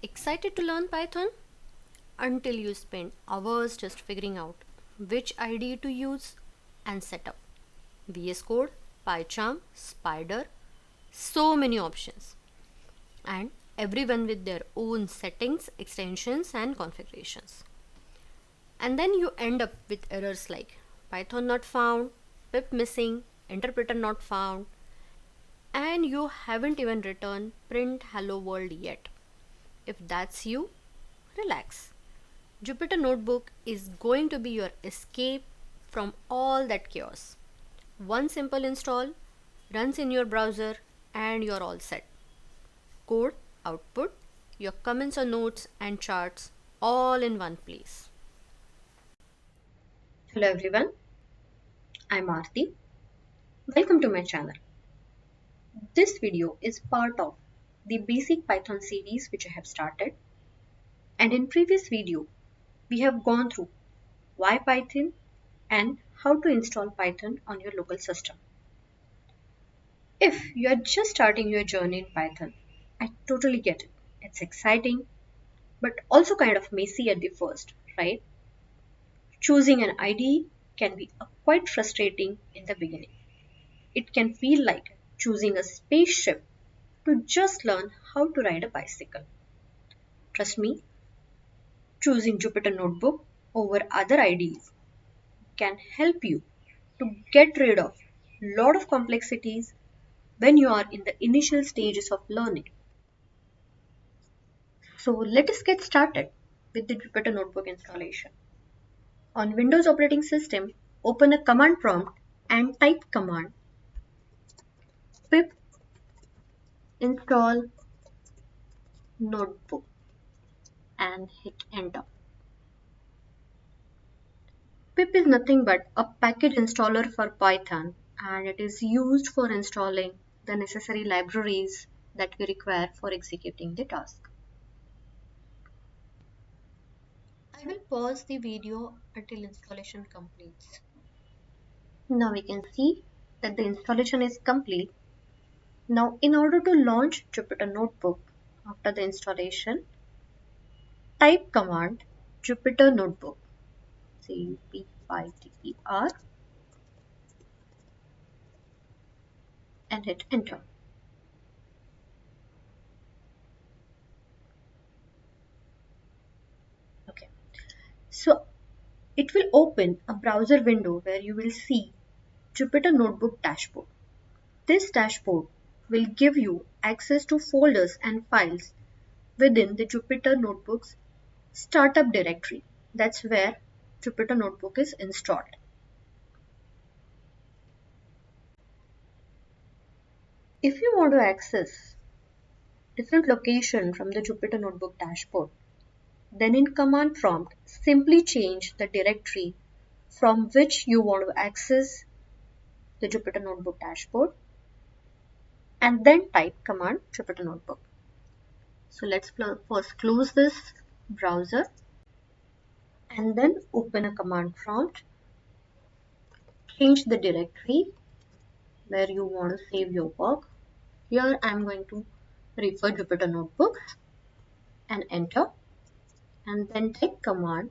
Excited to learn Python? Until you spend hours just figuring out which IDE to use and set up. VS Code, PyCharm, Spider, so many options. And everyone with their own settings, extensions, and configurations. And then you end up with errors like Python not found, pip missing, interpreter not found, and you haven't even written print hello world yet. If that's you, relax. Jupyter Notebook is going to be your escape from all that chaos. One simple install runs in your browser and you're all set. Code, output, your comments or notes and charts all in one place. Hello everyone, I'm Aarti. Welcome to my channel. This video is part of the basic Python series which I have started, and in previous video we have gone through why Python and how to install Python on your local system. If you are just starting your journey in Python, I totally get it. It's exciting but also kind of messy at the first, right? Choosing an IDE can be quite frustrating in the beginning. It can feel like choosing a spaceship to just learn how to ride a bicycle. Trust me, choosing Jupyter Notebook over other IDEs can help you to get rid of a lot of complexities when you are in the initial stages of learning. So let us get started with the Jupyter Notebook installation. On Windows operating system, open a command prompt and type command pip install notebook and hit enter. Pip is nothing but a package installer for Python, and it is used for installing the necessary libraries that we require for executing the task. I will pause the video until installation completes. Now we can see that the installation is complete. Now in order to launch Jupyter Notebook after the installation, type command Jupyter Notebook, Cupyter, and hit enter. Okay, so it will open a browser window where you will see Jupyter Notebook dashboard. This dashboard will give you access to folders and files within the Jupyter Notebook's startup directory. That's where Jupyter Notebook is installed. If you want to access different location from the Jupyter Notebook dashboard, then in command prompt, simply change the directory from which you want to access the Jupyter Notebook dashboard and then type command Jupyter Notebook. So let's first close this browser and then open a command prompt. Change the directory where you want to save your work. Here I'm going to refer Jupyter Notebooks and enter, and then type command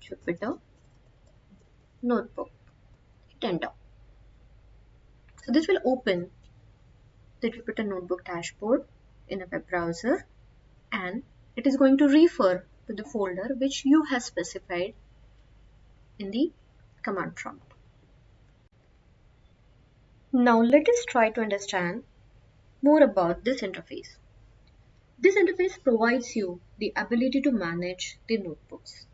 Jupyter Notebook. Hit enter. So this will open the Jupyter Notebook dashboard in a web browser, and it is going to refer to the folder which you have specified in the command prompt. Now let us try to understand more about this interface. This interface provides you the ability to manage the notebooks.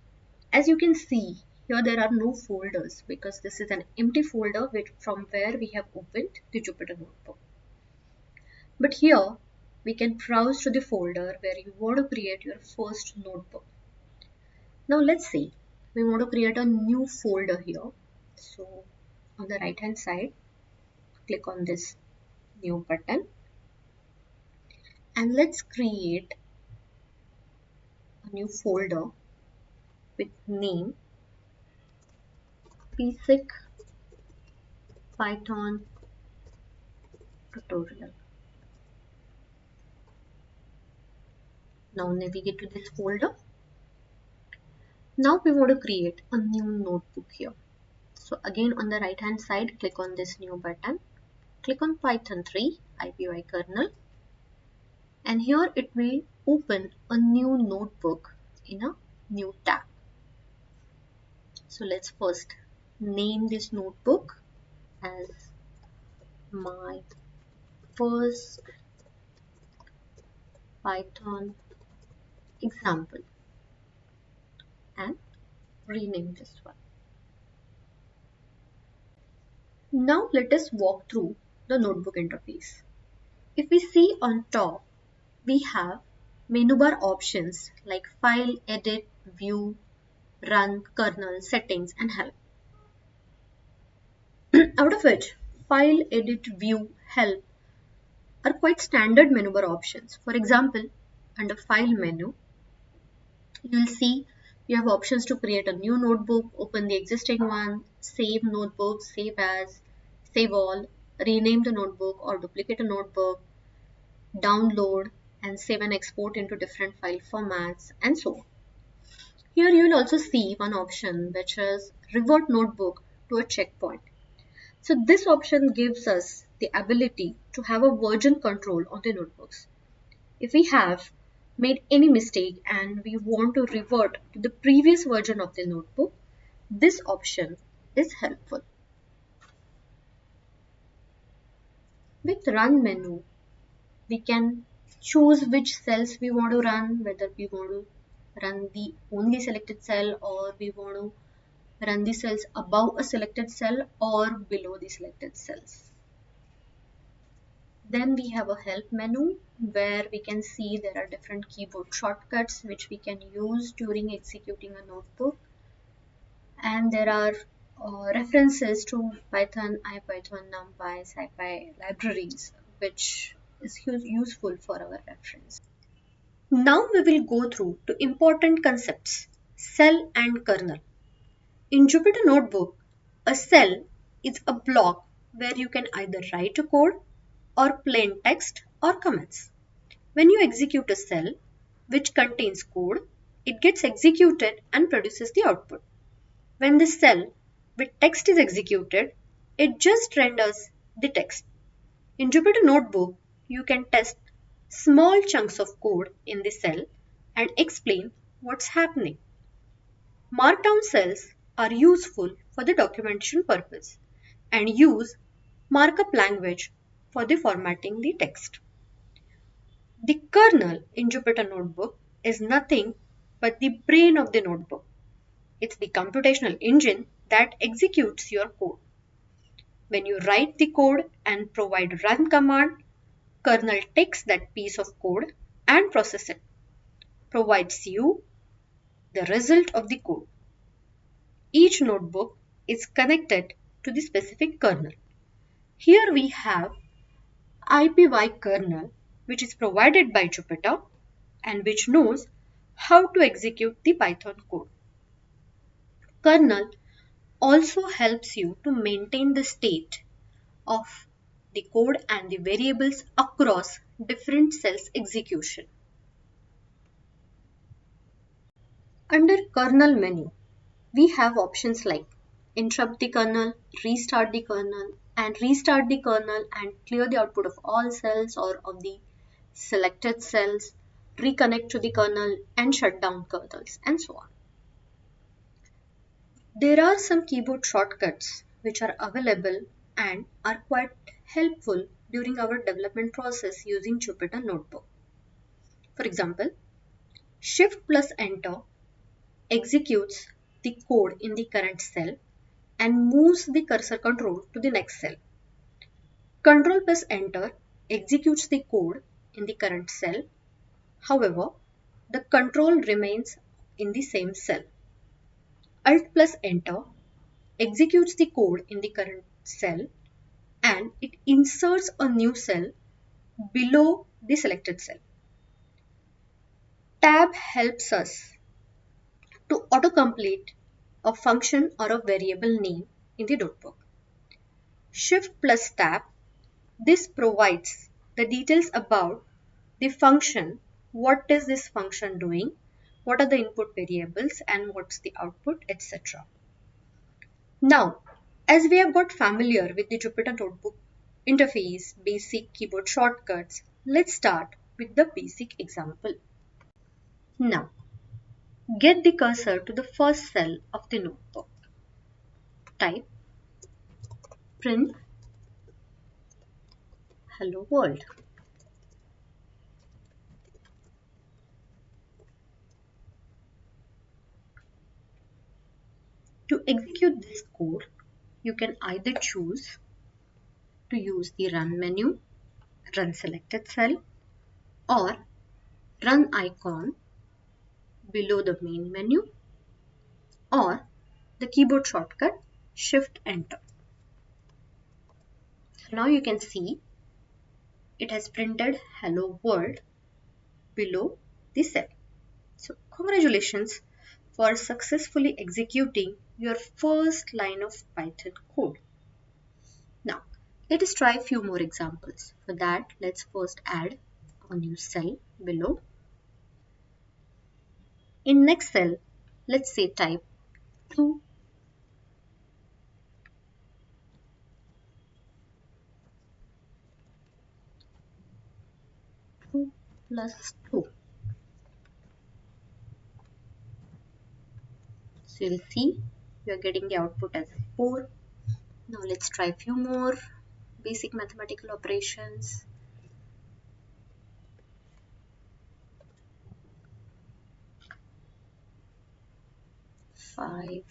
As you can see, here there are no folders because this is an empty folder from where we have opened the Jupyter Notebook. But here we can browse to the folder where you want to create your first notebook. Now let's say we want to create a new folder here. So on the right hand side, click on this new button and let's create a new folder with name basic Python tutorial. Now navigate to this folder. Now we want to create a new notebook here. So again on the right hand side, click on this new button. Click on Python 3 IPY kernel, and here it will open a new notebook in a new tab. So let's first name this notebook as my first Python example and rename this one. Now let us walk through the notebook interface. If we see on top, we have menu bar options like File, Edit, View, Run, Kernel, Settings, and Help. Out of which, File, Edit, View, Help are quite standard menu bar options. For example, under File menu, you will see you have options to create a new notebook, open the existing one, save notebook, save as, save all, rename the notebook or duplicate a notebook, download and save and export into different file formats, and so on. Here you will also see one option which is revert notebook to a checkpoint. So this option gives us the ability to have a version control on the notebooks. If we have made any mistake and we want to revert to the previous version of the notebook, this option is helpful. With run menu, we can choose which cells we want to run, whether we want to run the only selected cell or we want to run the cells above a selected cell or below the selected cells. Then we have a help menu where we can see there are different keyboard shortcuts which we can use during executing a notebook, and there are references to Python, IPython, NumPy, SciPy libraries which is useful for our reference. Now we will go through two important concepts, cell and kernel. In Jupyter Notebook, a cell is a block where you can either write a code or plain text or comments. When you execute a cell which contains code, it gets executed and produces the output. When the cell with text is executed, it just renders the text. In Jupyter Notebook, you can test small chunks of code in the cell and explain what's happening. Markdown cells are useful for the documentation purpose and use markup language for the formatting the text. The kernel in Jupyter Notebook is nothing but the brain of the notebook. It's the computational engine that executes your code. When you write the code and provide run command, kernel takes that piece of code and processes it, provides you the result of the code. Each notebook is connected to the specific kernel. Here we have IPY kernel, which is provided by Jupyter and which knows how to execute the Python code. Kernel also helps you to maintain the state of the code and the variables across different cells execution. Under kernel menu, we have options like interrupt the kernel, restart the kernel, and restart the kernel and clear the output of all cells or of the selected cells, reconnect to the kernel and shut down kernels, and so on. There are some keyboard shortcuts which are available and are quite helpful during our development process using Jupyter Notebook. For example, Shift plus Enter executes the code in the current cell and moves the cursor control to the next cell. Control plus Enter executes the code in the current cell. However, the control remains in the same cell. Alt plus Enter executes the code in the current cell and it inserts a new cell below the selected cell. Tab helps us to autocomplete a function or a variable name in the notebook. Shift plus tab, this provides the details about the function what is this function doing, what are the input variables, and what's the output, etc. Now, as we have got familiar with the Jupyter Notebook interface, basic keyboard shortcuts, let's start with the basic example. Now, get the cursor to the first cell of the notebook. Type print hello world. To execute this code, you can either choose to use the run menu, run selected cell, or run icon below the main menu, or the keyboard shortcut shift enter. So now you can see it has printed hello world below the cell. So congratulations for successfully executing your first line of Python code. Now let us try a few more examples. For that, let's first add a new cell below. In next cell, let's say type 2 2 plus 2. So you'll see you are getting the output as 4. Now let's try a few more basic mathematical operations. 5.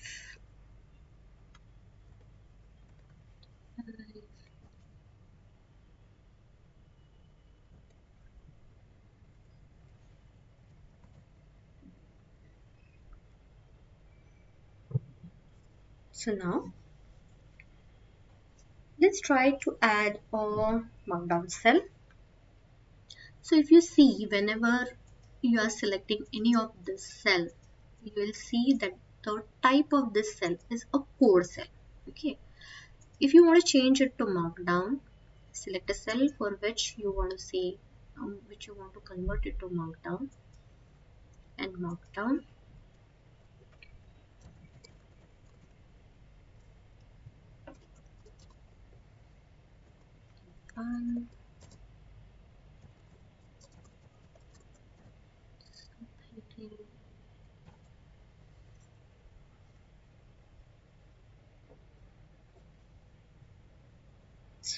So now let's try to add a markdown cell. So if you see, whenever you are selecting any of this cell, you will see that the type of this cell is a code cell. Okay. If you want to change it to markdown, select a cell for which you want to say which you want to convert it to markdown, and markdown. Um,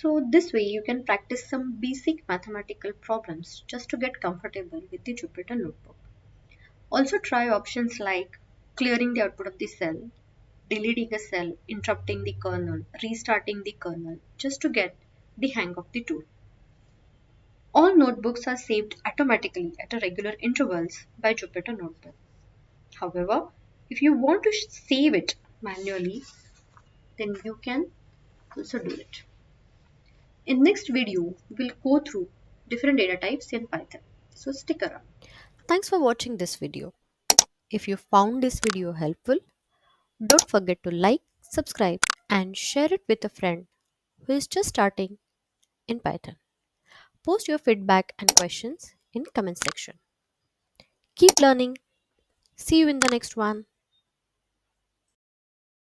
So this way you can practice some basic mathematical problems just to get comfortable with the Jupyter Notebook. Also try options like clearing the output of the cell, deleting a cell, interrupting the kernel, restarting the kernel, just to get the hang of the tool. All notebooks are saved automatically at a regular intervals by Jupyter Notebook. However, if you want to save it manually, then you can also do it. In next video, we'll go through different data types in Python. So stick around. Thanks for watching this video. If you found this video helpful, don't forget to like, subscribe, and share it with a friend who is just starting in Python. Post your feedback and questions in comment section. Keep learning. See you in the next one.